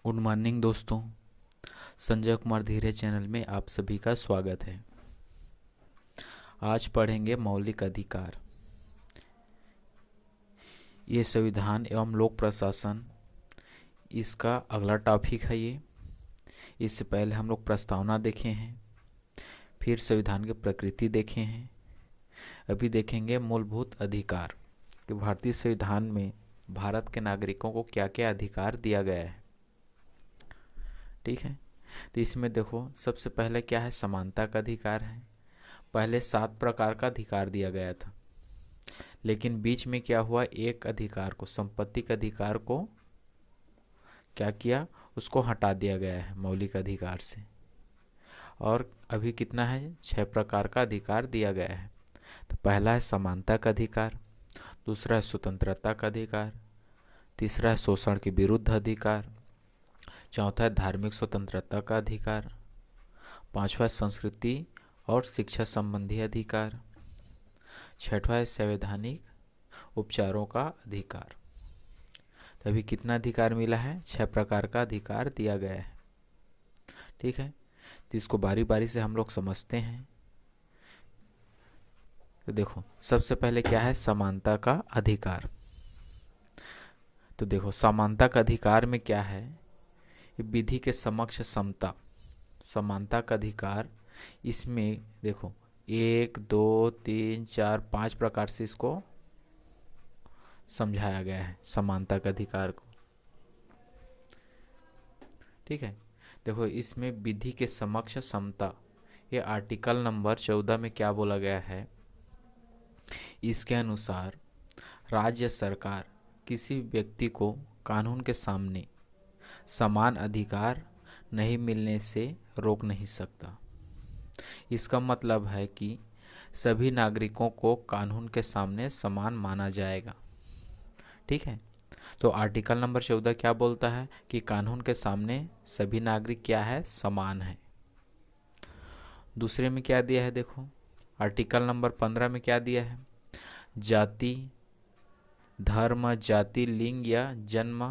Good morning दोस्तों। संजय कुमार धीरे channel में आप सभी का स्वागत है। आज पढ़ेंगे मौलिक अधिकार। ये संविधान एवं लोक प्रशासन, इसका अगला टॉपिक है। ये इससे पहले हम लोग प्रस्तावना देखे हैं, फिर संविधान की प्रकृति देखे हैं। अभी देखेंगे मूलभूत अधिकार कि भारतीय संविधान में भारत के नागरिकों को क्या क्या अधिकार दिया गया है। ठीक है, तो इसमें देखो सबसे पहले क्या है, समानता का अधिकार है। पहले 7 प्रकार का अधिकार दिया गया था, लेकिन बीच में क्या हुआ, एक अधिकार को, संपत्ति के अधिकार को क्या किया, उसको हटा दिया गया है मौलिक अधिकार से। और अभी कितना है, 6 प्रकार का अधिकार दिया गया है। तो पहला है समानता का अधिकार, दूसरा है स्वतंत्रता का अधिकार, तीसरा है शोषण के विरुद्ध अधिकार, चौथा है धार्मिक स्वतंत्रता का अधिकार, पांचवा है संस्कृति और शिक्षा संबंधी अधिकार, छठवा है संवैधानिक उपचारों का अधिकार। तो अभी कितना अधिकार मिला है, 6 प्रकार का अधिकार दिया गया है। ठीक है, तो इसको बारी बारी से हम लोग समझते हैं। तो देखो सबसे पहले क्या है, समानता का अधिकार। तो देखो समानता का अधिकार में क्या है, विधि के समक्ष समता। समानता का अधिकार, इसमें देखो 1 2 3 4 5 प्रकार से इसको समझाया गया है, समानता का अधिकार को। ठीक है, देखो इसमें विधि के समक्ष समता, ये आर्टिकल नंबर 14 में क्या बोला गया है, इसके अनुसार राज्य सरकार किसी व्यक्ति को कानून के सामने समान अधिकार नहीं मिलने से रोक नहीं सकता। इसका मतलब है कि सभी नागरिकों को कानून के सामने समान माना जाएगा। ठीक है, तो आर्टिकल नंबर 14 क्या बोलता है कि कानून के सामने सभी नागरिक क्या है, समान है। दूसरे में क्या दिया है, देखो आर्टिकल नंबर 15 में क्या दिया है, जाति, धर्म, जाति, लिंग या जन्म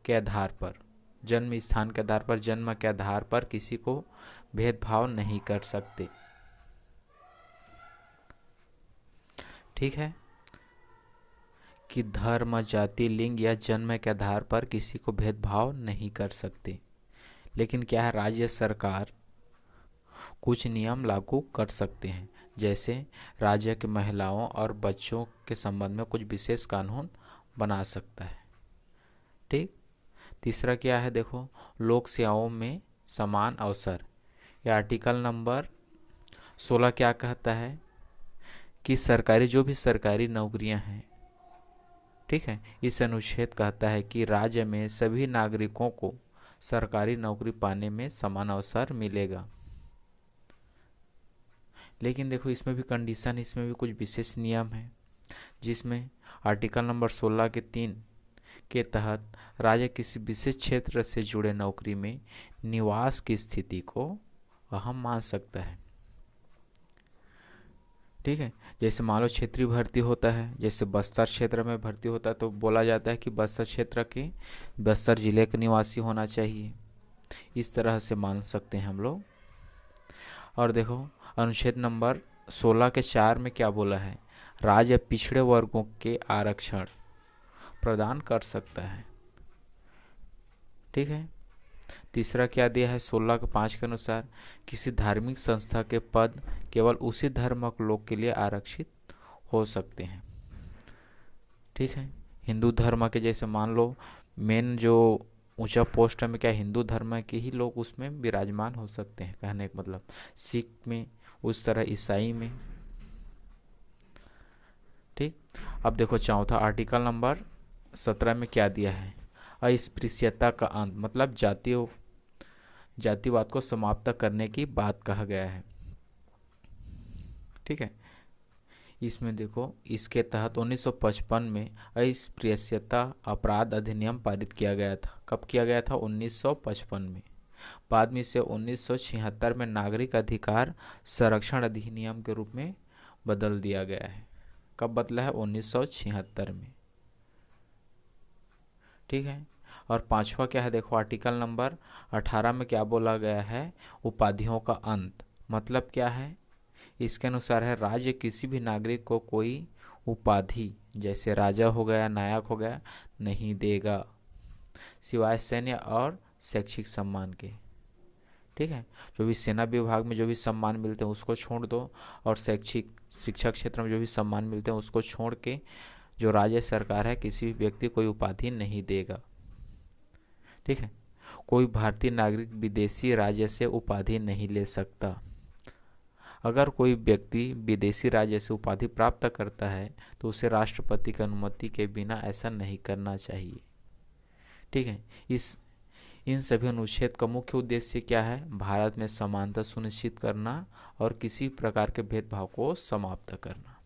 के आधार पर, जन्म स्थान के आधार पर, जन्म के आधार पर किसी को भेदभाव नहीं कर सकते। ठीक है, कि धर्म, जाति, लिंग या जन्म के आधार पर किसी को भेदभाव नहीं कर सकते। लेकिन क्या है, राज्य सरकार कुछ नियम लागू कर सकते हैं, जैसे राज्य के महिलाओं और बच्चों के संबंध में कुछ विशेष कानून बना सकता है। ठीक, तीसरा क्या है, देखो लोक सेवाओं में समान अवसर। यह आर्टिकल नंबर 16 क्या कहता है कि सरकारी, जो भी सरकारी नौकरियां हैं, ठीक है, इस अनुच्छेद कहता है कि राज्य में सभी नागरिकों को सरकारी नौकरी पाने में समान अवसर मिलेगा। लेकिन देखो इसमें भी कंडीशन, इसमें भी कुछ विशेष नियम है, जिसमें आर्टिकल नंबर 16 के 3 के तहत राज्य किसी विशेष क्षेत्र से जुड़े नौकरी में निवास की स्थिति को अहम मान सकता है। ठीक है, जैसे मान लो क्षेत्रीय भर्ती होता है, जैसे बस्तर क्षेत्र में भर्ती होता है, तो बोला जाता है कि बस्तर क्षेत्र के, बस्तर जिले के निवासी होना चाहिए। इस तरह से मान सकते हैं हम लोग। और देखो अनुच्छेद नंबर 16 के 4 में क्या बोला है, राज्य पिछड़े वर्गों के आरक्षण प्रदान कर सकता है। ठीक है, तीसरा क्या दिया है, 16 के 5 के अनुसार किसी धार्मिक संस्था के पद केवल उसी धर्म के लोग के लिए आरक्षित हो सकते हैं। ठीक है, हिंदू धर्म के, जैसे मान लो मेन जो ऊंचा पोस्ट में क्या, हिंदू धर्म के ही लोग उसमें विराजमान हो सकते हैं, कहने का मतलब। सिख में उस तरह, ईसाई में। ठीक, अब देखो चौथा आर्टिकल नंबर 17 में क्या दिया है, अस्पृश्यता का अंत, मतलब जातिवाद को समाप्त करने की बात कहा गया है। ठीक है, इसमें देखो इसके तहत 1955 में अस्पृश्यता अपराध अधिनियम पारित किया गया था। कब किया गया था, 1955 में। बाद में इसे 1976 में नागरिक अधिकार संरक्षण अधिनियम के रूप में बदल दिया गया है। कब बदला है, 1976 में। ठीक है, और पांचवा क्या है देखो, आर्टिकल नंबर 18 में क्या बोला गया है, उपाधियों का अंत। मतलब क्या है, इसके अनुसार है राज्य किसी भी नागरिक को कोई उपाधि जैसे राजा हो गया, नायक हो गया, नहीं देगा सिवाय सैन्य और शैक्षिक सम्मान के। ठीक है, जो भी सेना विभाग में जो भी सम्मान मिलते हैं उसको छोड़ दो, और शैक्षिक शिक्षा क्षेत्र में जो भी सम्मान मिलते हैं उसको छोड़ के जो राज्य सरकार है किसी भी व्यक्ति को कोई उपाधि नहीं देगा। ठीक है, कोई भारतीय नागरिक विदेशी राज्य से उपाधि नहीं ले सकता। अगर कोई व्यक्ति विदेशी राज्य से उपाधि प्राप्त करता है तो उसे राष्ट्रपति की अनुमति के बिना ऐसा नहीं करना चाहिए। ठीक है, इन सभी अनुच्छेद का मुख्य उद्देश्य क्या है, भारत में समानता सुनिश्चित करना और किसी प्रकार के भेदभाव को समाप्त करना।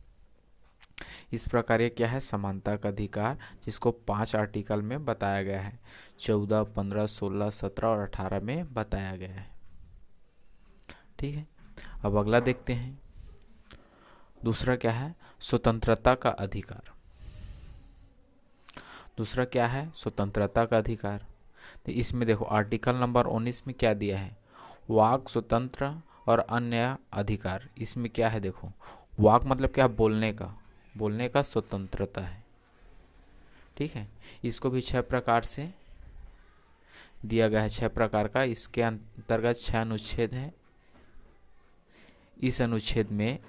इस प्रकार ये क्या है, समानता का अधिकार, जिसको 5 आर्टिकल में बताया गया है, 14, 15, 16, 17 और 18 में बताया गया है। ठीक है, अब अगला देखते हैं। दूसरा क्या है, स्वतंत्रता का अधिकार। दूसरा क्या है, स्वतंत्रता का अधिकार। तो इसमें देखो आर्टिकल नंबर 19 में क्या दिया है, वाक स्वतंत्र और अन्य अधिकार। इसमें क्या है देखो, वाक मतलब क्या, बोलने का स्वतंत्रता है। ठीक है, इसको भी 6 प्रकार से दिया गया है, 6 प्रकार का। इसके अंतर्गत 6 अनुच्छेद है। इस अनुच्छेद में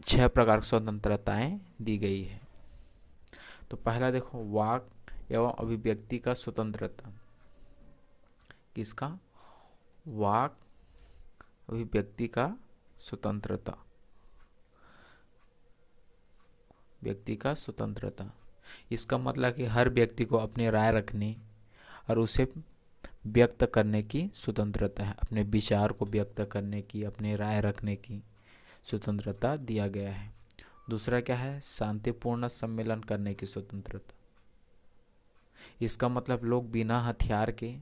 6 प्रकार की स्वतंत्रताएं दी गई है। तो पहला देखो, वाक एवं अभिव्यक्ति का स्वतंत्रता। किसका, वाक अभिव्यक्ति का स्वतंत्रता, व्यक्ति का स्वतंत्रता। इसका मतलब कि हर व्यक्ति को अपनी राय रखने और उसे व्यक्त करने की स्वतंत्रता है, अपने विचार को व्यक्त करने की, अपनी राय रखने की स्वतंत्रता दिया गया है। दूसरा क्या है, शांतिपूर्ण सम्मेलन करने की स्वतंत्रता। इसका मतलब लोग बिना हथियार के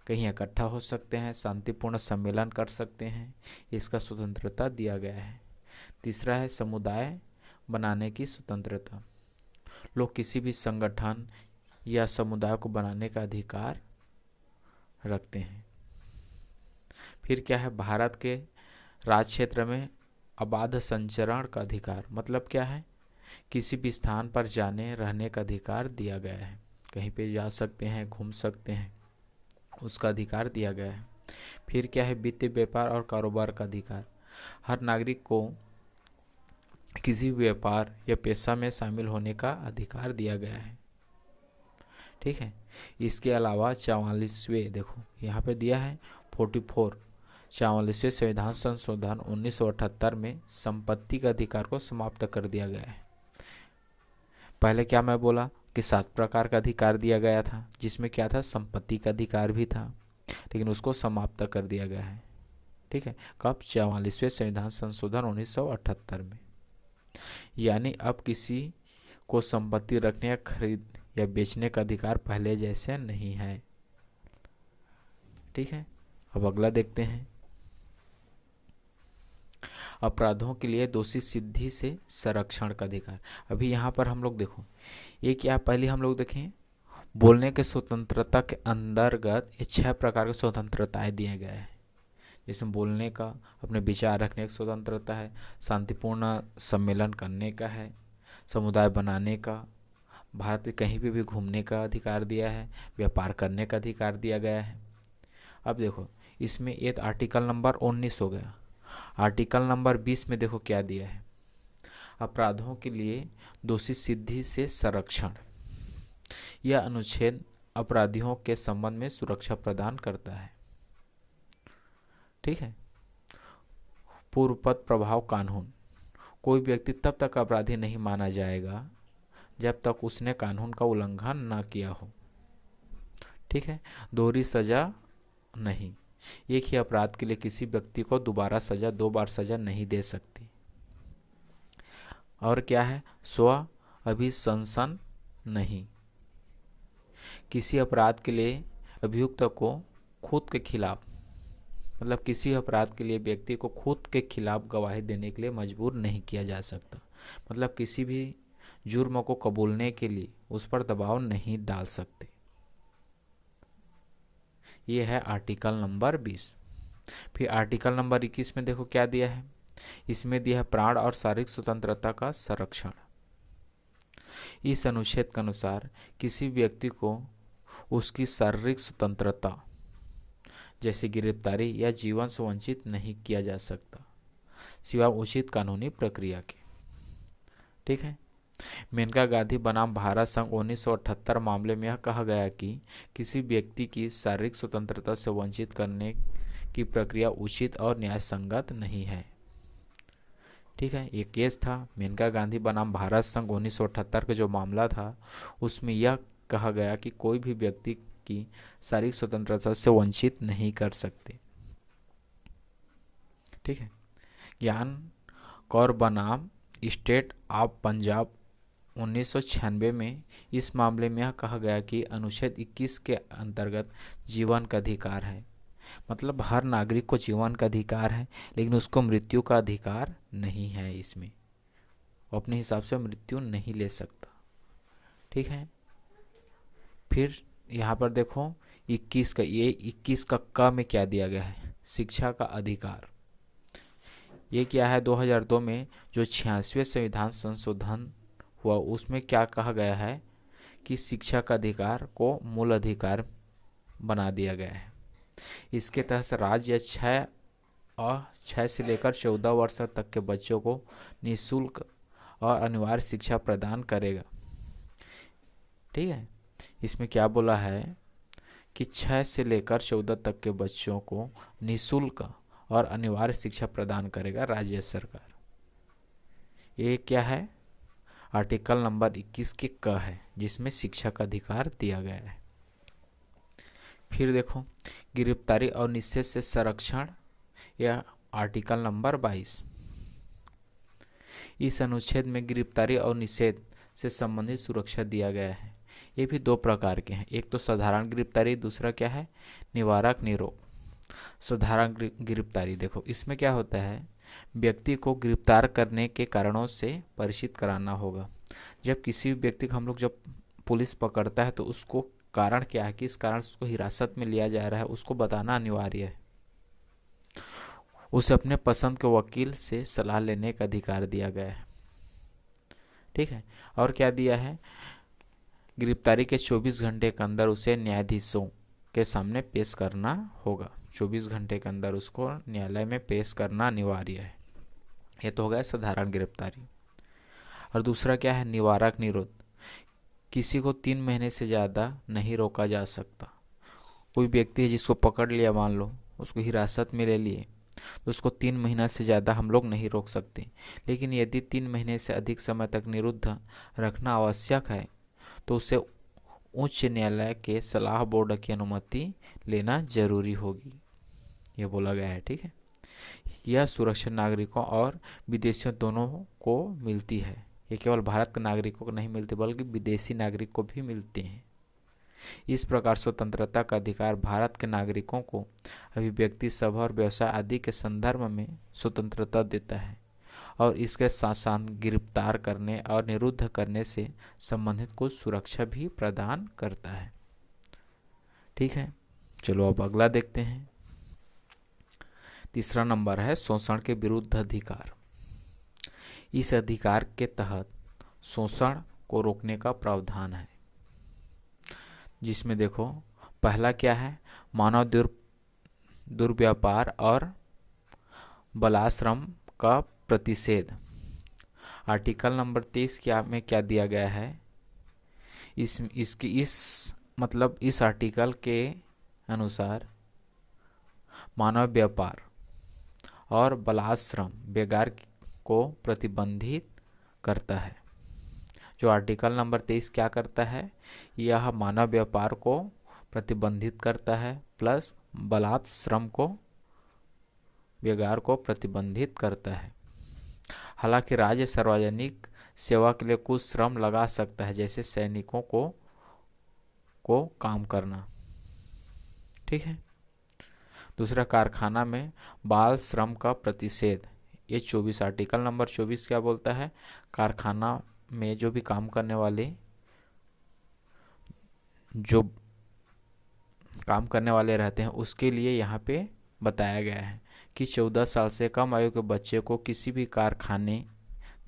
कहीं इकट्ठा हो सकते हैं, शांतिपूर्ण सम्मेलन कर सकते हैं, इसका स्वतंत्रता दिया गया है। तीसरा है समुदाय बनाने की स्वतंत्रता। लोग किसी भी संगठन या समुदाय को बनाने का अधिकार रखते हैं। फिर क्या है, भारत के राज्य क्षेत्र में अबाध संचरण का अधिकार। मतलब क्या है, किसी भी स्थान पर जाने रहने का अधिकार दिया गया है, कहीं पे जा सकते हैं, घूम सकते हैं, उसका अधिकार दिया गया है। फिर क्या है, वित्तीय व्यापार और कारोबार का अधिकार। हर नागरिक को किसी व्यापार या पेशा में शामिल होने का अधिकार दिया गया है। ठीक है, इसके अलावा 44वें देखो यहाँ पे दिया है 44वें संविधान संशोधन 1978 में संपत्ति के अधिकार को समाप्त कर दिया गया है। पहले क्या मैं बोला कि 7 प्रकार का अधिकार दिया गया था, जिसमें क्या था, संपत्ति का अधिकार भी था, लेकिन उसको समाप्त कर दिया गया है। ठीक है, कब, 44वें संविधान संशोधन 1978 में। यानी अब किसी को संपत्ति रखने या खरीद या बेचने का अधिकार पहले जैसे नहीं है। ठीक है, अब अगला देखते हैं, अपराधों के लिए दोषी सिद्धि से संरक्षण का अधिकार। अभी यहाँ पर हम लोग देखो, ये क्या, पहले हम लोग देखें बोलने के स्वतंत्रता के अंतर्गत ये 6 प्रकार की स्वतंत्रताएं दिए गए हैं, जिसमें बोलने का, अपने विचार रखने की स्वतंत्रता है, शांतिपूर्ण सम्मेलन करने का है, समुदाय बनाने का, भारत के कहीं पे भी घूमने का अधिकार दिया है, व्यापार करने का अधिकार दिया गया है। अब देखो इसमें ये आर्टिकल नंबर 19 हो गया। आर्टिकल नंबर 20 में देखो क्या दिया है, अपराधों के लिए दोषी सिद्धि से संरक्षण। यह अनुच्छेद अपराधियों के संबंध में सुरक्षा प्रदान करता है। ठीक है, पूर्वपद प्रभाव कानून। कोई व्यक्ति तब तक अपराधी नहीं माना जाएगा जब तक उसने कानून का उल्लंघन ना किया हो। ठीक है, दोहरी सजा नहीं, एक ही अपराध के लिए किसी व्यक्ति को दोबारा सजा, 2 बार सजा नहीं दे सकती। और क्या है, स्व अभिशंसन नहीं, किसी अपराध के लिए अभियुक्त को खुद के खिलाफ, मतलब किसी अपराध के लिए व्यक्ति को खुद के खिलाफ गवाही देने के लिए मजबूर नहीं किया जा सकता। मतलब किसी भी जुर्म को कबूलने के लिए उस पर दबाव नहीं डाल सकते। ये है आर्टिकल नंबर 20। फिर आर्टिकल नंबर 21 में देखो क्या दिया है, इसमें दिया है प्राण और शारीरिक स्वतंत्रता का संरक्षण। इस अनुच्छेद के अनुसार किसी व्यक्ति को उसकी शारीरिक स्वतंत्रता जैसे गिरफ्तारी या जीवन से वंचित नहीं किया जा सकता सिवाय उचित कानूनी प्रक्रिया के। ठीक है। मेनका गांधी बनाम भारत संघ 1978 मामले में यह कहा गया कि किसी व्यक्ति की शारीरिक स्वतंत्रता से वंचित करने की प्रक्रिया उचित और न्यायसंगत नहीं है। ठीक है। ये केस था मेनका गांधी बनाम भारत संघ 1978 का जो मामला था, उसमें यह कहा गया कि कोई भी व्यक्ति की शारीरिक स्वतंत्रता से वंचित नहीं कर सकते। ठीक है। ज्ञान कौर बनाम स्टेट ऑफ पंजाब 1996 में इस मामले में यह कहा गया कि अनुच्छेद 21 के अंतर्गत जीवन का अधिकार है, मतलब हर नागरिक को जीवन का अधिकार है, लेकिन उसको मृत्यु का अधिकार नहीं है। इसमें वो अपने हिसाब से मृत्यु नहीं ले सकता। ठीक है। फिर यहाँ पर देखो 21 का, ये 21 का क में क्या दिया गया है, शिक्षा का अधिकार। ये क्या है, 2002 में जो 86वें संविधान संशोधन हुआ उसमें क्या कहा गया है कि शिक्षा का अधिकार को मूल अधिकार बना दिया गया है। इसके तहत राज्य 6 से लेकर 14 वर्ष तक के बच्चों को निःशुल्क और अनिवार्य शिक्षा प्रदान करेगा। ठीक है। इसमें क्या बोला है कि 6 से लेकर 14 तक के बच्चों को निःशुल्क और अनिवार्य शिक्षा प्रदान करेगा राज्य सरकार। ये क्या है, आर्टिकल नंबर 21 के क है, जिसमें शिक्षा का अधिकार दिया गया है। फिर देखो गिरफ्तारी और निषेध से संरक्षण, यह आर्टिकल नंबर 22। इस अनुच्छेद में गिरफ्तारी और निषेध से संबंधित सुरक्षा दिया गया है। ये भी 2 प्रकार के हैं, एक तो साधारण गिरफ्तारी, दूसरा क्या है, निवारक निरोध। साधारण गिरफ्तारी देखो इसमें क्या होता है, व्यक्ति को गिरफ्तार करने के कारणों से परिचित कराना होगा। जब किसी व्यक्ति को हम लोग जब पुलिस पकड़ता है तो उसको कारण क्या है, किस कारण उसको हिरासत में लिया जा रहा है, उसको बताना अनिवार्य है। उसे अपने पसंद के वकील से सलाह लेने का अधिकार दिया गया है। ठीक है। और क्या दिया है, गिरफ्तारी के 24 घंटे के अंदर उसे न्यायाधीशों के सामने पेश करना होगा। 24 घंटे के अंदर उसको न्यायालय में पेश करना अनिवार्य है। ये तो हो गया साधारण गिरफ्तारी। और दूसरा क्या है, निवारक निरोध। किसी को 3 महीने से ज़्यादा नहीं रोका जा सकता। कोई व्यक्ति है जिसको पकड़ लिया, मान लो उसको हिरासत में ले लिए, तो उसको 3 महीना से ज़्यादा हम लोग नहीं रोक सकते। लेकिन यदि 3 महीने से अधिक समय तक निरुद्ध रखना आवश्यक है तो उसे उच्च न्यायालय के सलाह बोर्ड की अनुमति लेना जरूरी होगी, ये बोला गया है। ठीक है। यह सुरक्षा नागरिकों और विदेशियों दोनों को मिलती है। ये केवल भारत के नागरिकों को नहीं मिलती बल्कि विदेशी नागरिक को भी मिलते हैं। इस प्रकार स्वतंत्रता का अधिकार भारत के नागरिकों को अभिव्यक्ति, सभा और व्यवसाय आदि के संदर्भ में स्वतंत्रता देता है और इसके साथ साथ गिरफ्तार करने और निरुद्ध करने से संबंधित कुछ सुरक्षा भी प्रदान करता है। ठीक है। चलो अब अगला देखते हैं। तीसरा नंबर है शोषण के विरुद्ध अधिकार। इस अधिकार के तहत शोषण को रोकने का प्रावधान है, जिसमें देखो पहला क्या है, मानव दुर्व्यापार और बालाश्रम का प्रतिषेध। आर्टिकल नंबर 23 में क्या दिया गया है, इस आर्टिकल के अनुसार मानव व्यापार और बालाश्रम बेगार को प्रतिबंधित करता है। जो आर्टिकल नंबर 23 क्या करता है, यह मानव व्यापार को प्रतिबंधित करता है प्लस बालाश्रम को, बेगार को प्रतिबंधित करता है। हालांकि राज्य सार्वजनिक सेवा के लिए कुछ श्रम लगा सकता है, जैसे सैनिकों को काम करना। ठीक है। दूसरा, कारखाना में बाल श्रम का प्रतिषेध। ये 24 आर्टिकल नंबर 24 क्या बोलता है, कारखाना में जो भी काम करने वाले जो काम करने वाले रहते हैं उसके लिए यहाँ पे बताया गया है कि 14 साल से कम आयु के बच्चे को किसी भी कारखाने,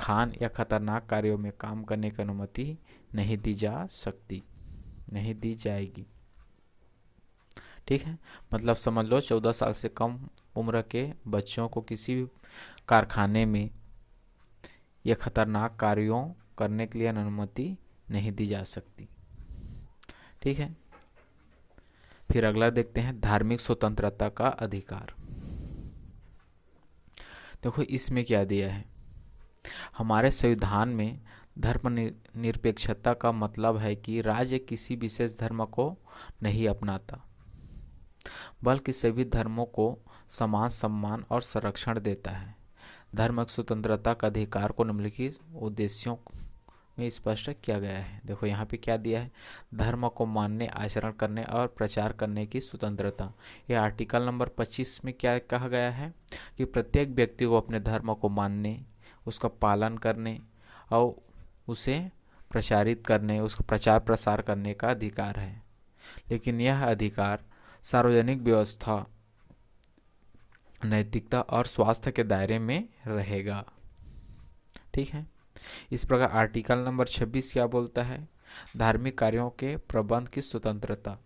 खान या खतरनाक कार्यों में काम करने की अनुमति नहीं दी जा सकती, नहीं दी जाएगी। ठीक है, मतलब समझ लो 14 साल से कम उम्र के बच्चों को किसी भी कारखाने में या खतरनाक कार्यों करने के लिए अनुमति नहीं दी जा सकती। ठीक है, फिर अगला देखते हैं धार्मिक स्वतंत्रता का अधिकार। देखो इसमें क्या दिया है, हमारे संविधान में धर्मनिरपेक्षता का मतलब है कि राज्य किसी विशेष धर्म को नहीं अपनाता, बल्कि सभी धर्मों को समान सम्मान और संरक्षण देता है। धार्मिक स्वतंत्रता का अधिकार को निम्नलिखित उद्देश्यों में स्पष्ट किया गया है। देखो यहाँ पे क्या दिया है, धर्म को मानने, आचरण करने और प्रचार करने की स्वतंत्रता। यह आर्टिकल नंबर 25 में क्या कहा गया है कि प्रत्येक व्यक्ति को अपने धर्म को मानने, उसका पालन करने और उसे प्रचारित करने, उसका प्रचार प्रसार करने का अधिकार है। लेकिन यह अधिकार सार्वजनिक व्यवस्था, नैतिकता और स्वास्थ्य के दायरे में रहेगा। ठीक है, इस प्रकार आर्टिकल नंबर 26 क्या बोलता है, धार्मिक कार्यों के प्रबंध की स्वतंत्रता।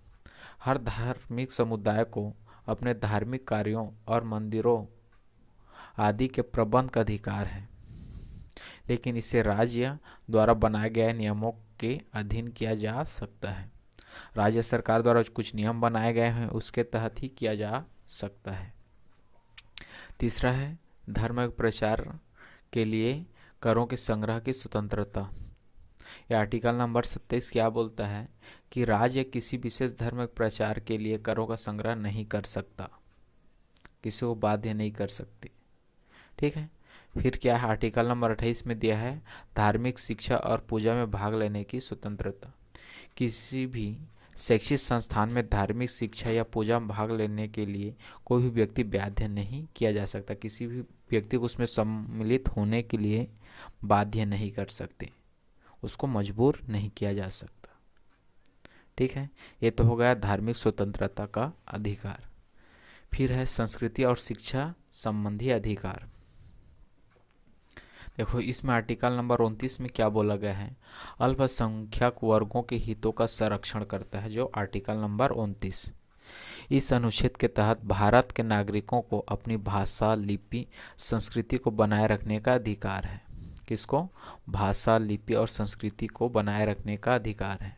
हर धार्मिक समुदाय को अपने धार्मिक कार्यों और मंदिरों आदि के प्रबंध का अधिकार है, लेकिन इसे राज्य द्वारा बनाए गए नियमों के अधीन किया जा सकता है। राज्य सरकार द्वारा कुछ नियम बनाए गए हैं उसके तहत ही किया जा सकता है। तीसरा है धर्म प्रचार के लिए करों के संग्रह की स्वतंत्रता। यह आर्टिकल नंबर 27 क्या बोलता है कि राज्य किसी विशेष धर्म प्रचार के लिए करों का संग्रह नहीं कर सकता, किसी को बाध्य नहीं कर सकती। ठीक है, फिर क्या है, आर्टिकल नंबर 28 में दिया है धार्मिक शिक्षा और पूजा में भाग लेने की स्वतंत्रता। किसी भी शैक्षिक संस्थान में धार्मिक शिक्षा या पूजा में भाग लेने के लिए कोई भी व्यक्ति बाध्य नहीं किया जा सकता, किसी भी व्यक्ति को उसमें सम्मिलित होने के लिए बाध्य नहीं कर सकते, उसको मजबूर नहीं किया जा सकता। ठीक है, ये तो हो गया धार्मिक स्वतंत्रता का अधिकार। फिर है संस्कृति और शिक्षा संबंधी अधिकार। देखो इसमें आर्टिकल नंबर 29 में क्या बोला गया है, अल्पसंख्यक वर्गों के हितों का संरक्षण करता है, जो आर्टिकल नंबर 29। इस अनुच्छेद के तहत भारत के नागरिकों को अपनी भाषा, लिपि, संस्कृति को बनाए रखने का अधिकार है। किसको? भाषा, लिपि और संस्कृति को बनाए रखने का अधिकार है।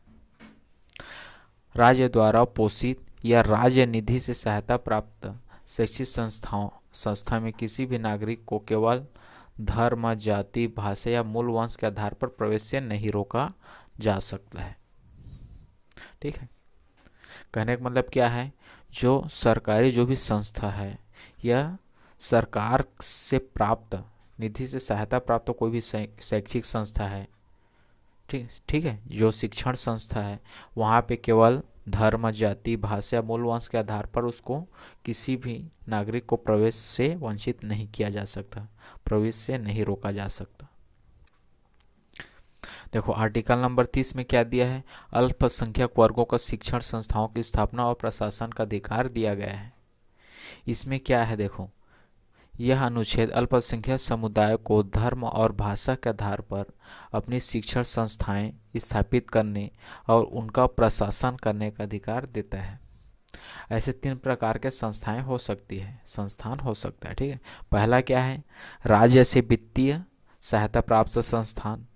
राज्य द्वारा पोषित या राज्य निधि से सहायता प्राप्त शैक्षिक संस्था में किसी भी नागरिक को केवल धर्म, जाति, भाषा या मूल वंश के आधार पर प्रवेश से नहीं रोका जा सकता है। ठीक है, कहने का मतलब क्या है, जो सरकारी जो भी संस्था है या सरकार से प्राप्त निधि से सहायता प्राप्त कोई भी शैक्षिक संस्था है, ठीक है, जो शिक्षण संस्था है, वहाँ पे केवल धर्म, जाति, भाषा, मूल वंश के आधार पर उसको किसी भी नागरिक को प्रवेश से वंचित नहीं किया जा सकता, प्रवेश से नहीं रोका जा सकता। देखो आर्टिकल नंबर 30 में क्या दिया है, अल्पसंख्यक वर्गों को शिक्षण संस्थाओं की स्थापना और प्रशासन का अधिकार दिया गया है। इसमें क्या है, देखो यह अनुच्छेद अल्पसंख्यक समुदाय को धर्म और भाषा के आधार पर अपनी शिक्षण संस्थाएं स्थापित करने और उनका प्रशासन करने का अधिकार देता है। ऐसे 3 प्रकार के संस्थाएं हो सकती है, संस्थान हो सकता है। ठीक है, पहला क्या है, राज्य से वित्तीय सहायता प्राप्त संस्थान।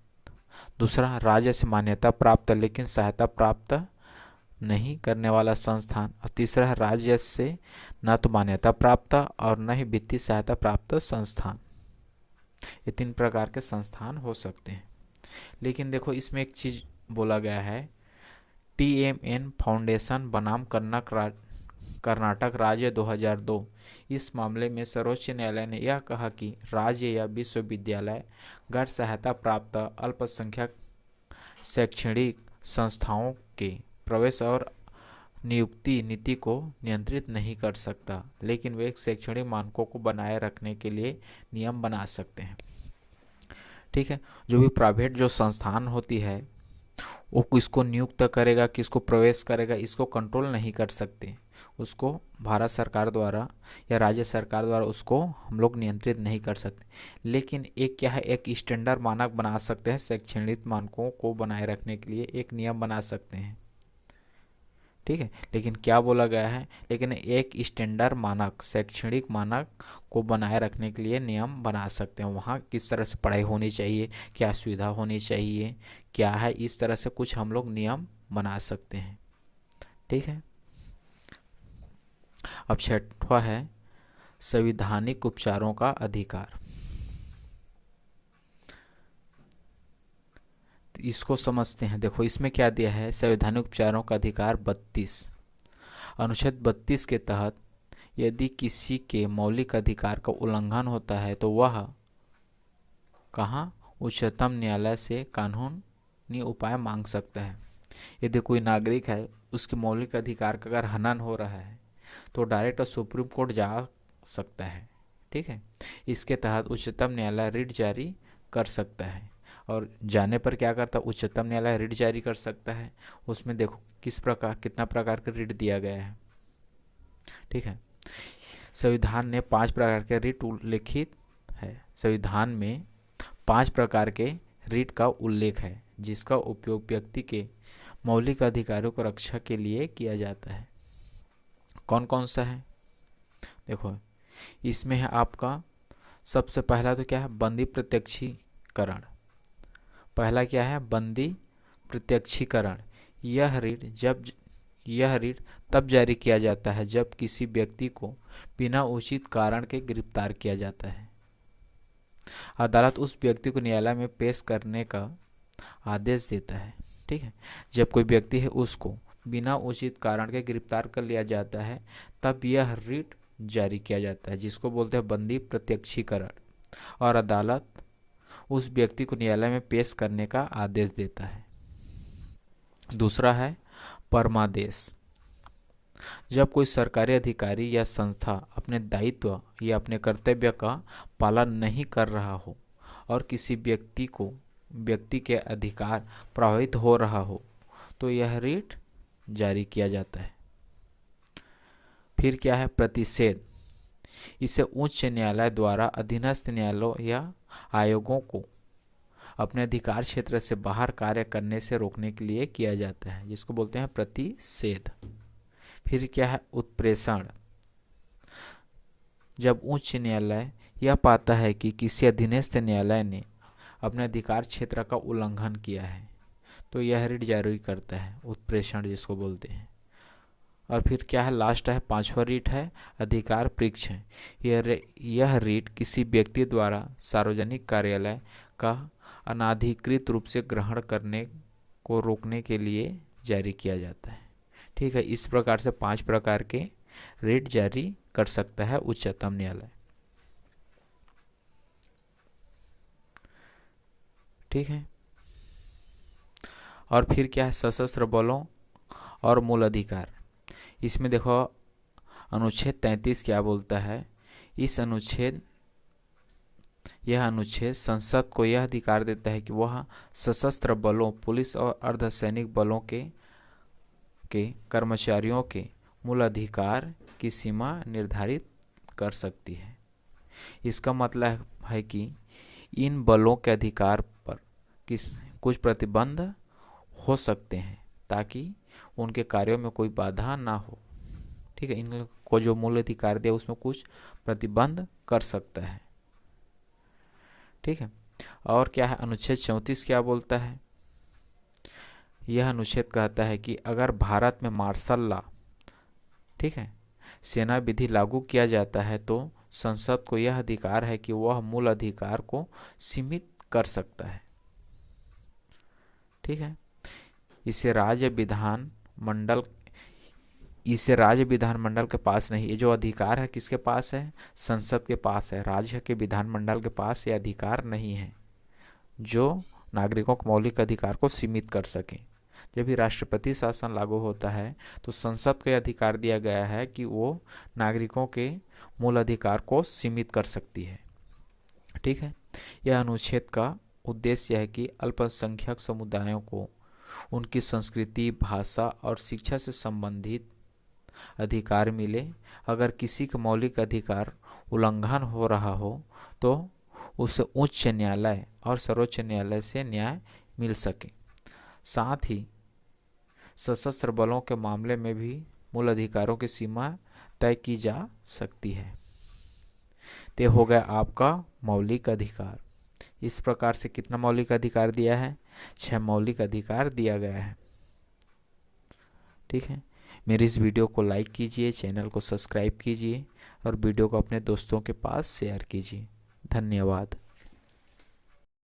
दूसरा, राज्य से मान्यता प्राप्त लेकिन सहायता प्राप्त नहीं करने वाला संस्थान। और तीसरा है राज्य से न तो मान्यता प्राप्त और न ही वित्तीय सहायता प्राप्त संस्थान। ये 3 प्रकार के संस्थान हो सकते हैं। लेकिन देखो इसमें एक चीज बोला गया है, TMN फाउंडेशन बनाम कर्नाटक राज्य 2002, इस मामले में सर्वोच्च न्यायालय ने यह कहा कि राज्य या विश्वविद्यालय गैर सहायता प्राप्त अल्पसंख्यक शैक्षणिक संस्थाओं के प्रवेश और नियुक्ति नीति को नियंत्रित नहीं कर सकता, लेकिन वे शैक्षणिक मानकों को बनाए रखने के लिए नियम बना सकते हैं। ठीक है, जो भी प्राइवेट जो संस्थान होती है वो किसको नियुक्त करेगा, किसको प्रवेश करेगा, इसको कंट्रोल नहीं कर सकते। उसको भारत सरकार द्वारा या राज्य सरकार द्वारा उसको हम लोग नियंत्रित नहीं कर सकते। लेकिन एक क्या है, एक स्टैंडर्ड मानक बना सकते हैं, शैक्षणिक मानकों को बनाए रखने के लिए एक नियम बना सकते हैं। ठीक है, लेकिन क्या बोला गया है, लेकिन एक स्टैंडर्ड मानक, शैक्षणिक मानक को बनाए रखने के लिए नियम बना सकते हैं। वहाँ किस तरह से पढ़ाई होनी चाहिए, क्या सुविधा होनी चाहिए, क्या है, इस तरह से कुछ हम लोग नियम बना सकते हैं। ठीक है, अब छठवां है संवैधानिक उपचारों का अधिकार। इसको समझते हैं। देखो इसमें क्या दिया है, संवैधानिक उपचारों का अधिकार 32, अनुच्छेद 32 के तहत यदि किसी के मौलिक अधिकार का उल्लंघन होता है तो वह कहाँ, उच्चतम न्यायालय से कानूनी उपाय मांग सकता है। यदि कोई नागरिक है, उसके मौलिक अधिकार का अगर हनन हो रहा है तो डायरेक्ट सुप्रीम कोर्ट जा सकता है। ठीक है, इसके तहत उच्चतम न्यायालय रिट जारी कर सकता है। और जाने पर क्या करता है, उच्चतम न्यायालय रिट जारी कर सकता है। उसमें देखो किस प्रकार, कितना प्रकार का रिट दिया गया है। ठीक है, संविधान ने 5 प्रकार के रिट उल्लेखित है। संविधान में 5 प्रकार के रिट का उल्लेख है जिसका उपयोग व्यक्ति के मौलिक अधिकारों को रक्षा के लिए किया जाता है। कौन कौन सा है, देखो इसमें है आपका सबसे पहला तो क्या है, बंदी प्रत्यक्षीकरण। पहला क्या है, बंदी प्रत्यक्षीकरण। यह रीट तब जारी किया जाता है जब किसी व्यक्ति को बिना उचित कारण के गिरफ्तार किया जाता है। अदालत उस व्यक्ति को न्यायालय में पेश करने का आदेश देता है। ठीक है, जब कोई व्यक्ति है उसको बिना उचित कारण के गिरफ्तार कर लिया जाता है तब यह रीट जारी किया जाता है, जिसको बोलते हैं बंदी प्रत्यक्षीकरण। और अदालत उस व्यक्ति को न्यायालय में पेश करने का आदेश देता है। दूसरा है परमादेश। जब कोई सरकारी अधिकारी या संस्था अपने दायित्व या अपने कर्तव्य का पालन नहीं कर रहा हो और किसी व्यक्ति के अधिकार प्रभावित हो रहा हो तो यह रीट जारी किया जाता है। फिर क्या है, प्रतिषेध। इसे उच्च न्यायालय द्वारा अधीनस्थ न्यायालयों या आयोगों को अपने अधिकार क्षेत्र से बाहर कार्य करने से रोकने के लिए किया जाता है, जिसको बोलते हैं प्रतिषेध। फिर क्या है, उत्प्रेषण। जब उच्च न्यायालय यह पाता है कि किसी अधीनस्थ न्यायालय ने अपने अधिकार क्षेत्र का उल्लंघन किया है तो यह रीट जारी करता है, उत्प्रेषण जिसको बोलते हैं। और फिर क्या है, लास्ट है, 5वां रीट है अधिकार परीक्षण। यह रीट किसी व्यक्ति द्वारा सार्वजनिक कार्यालय का अनाधिकृत रूप से ग्रहण करने को रोकने के लिए जारी किया जाता है। ठीक है, इस प्रकार से 5 प्रकार के रीट जारी कर सकता है उच्चतम न्यायालय। ठीक है, और फिर क्या है, सशस्त्र बलों और मूल अधिकार। इसमें देखो अनुच्छेद 33 क्या बोलता है। यह अनुच्छेद संसद को यह अधिकार देता है कि वह सशस्त्र बलों, पुलिस और अर्धसैनिक बलों के कर्मचारियों के मूल अधिकार की सीमा निर्धारित कर सकती है। इसका मतलब है कि इन बलों के अधिकार पर कुछ प्रतिबंध हो सकते हैं ताकि उनके कार्यों में कोई बाधा ना हो। ठीक है, इनको जो मूल अधिकार दिया उसमें कुछ प्रतिबंध कर सकता है। ठीक है, और क्या है, अनुच्छेद 34 क्या बोलता है। यह अनुच्छेद कहता है कि अगर भारत में मार्शल लॉ, ठीक है, सेना विधि लागू किया जाता है तो संसद को यह अधिकार है कि वह मूल अधिकार को सीमित कर सकता है। ठीक है, इसे राज्य विधानमंडल के पास नहीं, ये जो अधिकार है किसके पास है, संसद के पास है। राज्य के विधानमंडल के पास ये अधिकार नहीं है जो नागरिकों के मौलिक अधिकार को सीमित कर सके। जब भी राष्ट्रपति शासन लागू होता है तो संसद को यह अधिकार दिया गया है कि वो नागरिकों के मूल अधिकार को सीमित कर सकती है। ठीक है, यह अनुच्छेद का उद्देश्य है कि अल्पसंख्यक समुदायों को उनकी संस्कृति, भाषा और शिक्षा से संबंधित अधिकार मिले। अगर किसी का मौलिक अधिकार उल्लंघन हो रहा हो तो उसे उच्च न्यायालय और सर्वोच्च न्यायालय से न्याय मिल सके। साथ ही सशस्त्र बलों के मामले में भी मूल अधिकारों की सीमा तय की जा सकती है। ते हो गया आपका मौलिक अधिकार। इस प्रकार से कितना मौलिक अधिकार दिया है? 6 मौलिक अधिकार दिया गया है। ठीक है, मेरी इस वीडियो को लाइक कीजिए, चैनल को सब्सक्राइब कीजिए और वीडियो को अपने दोस्तों के पास शेयर कीजिए। धन्यवाद।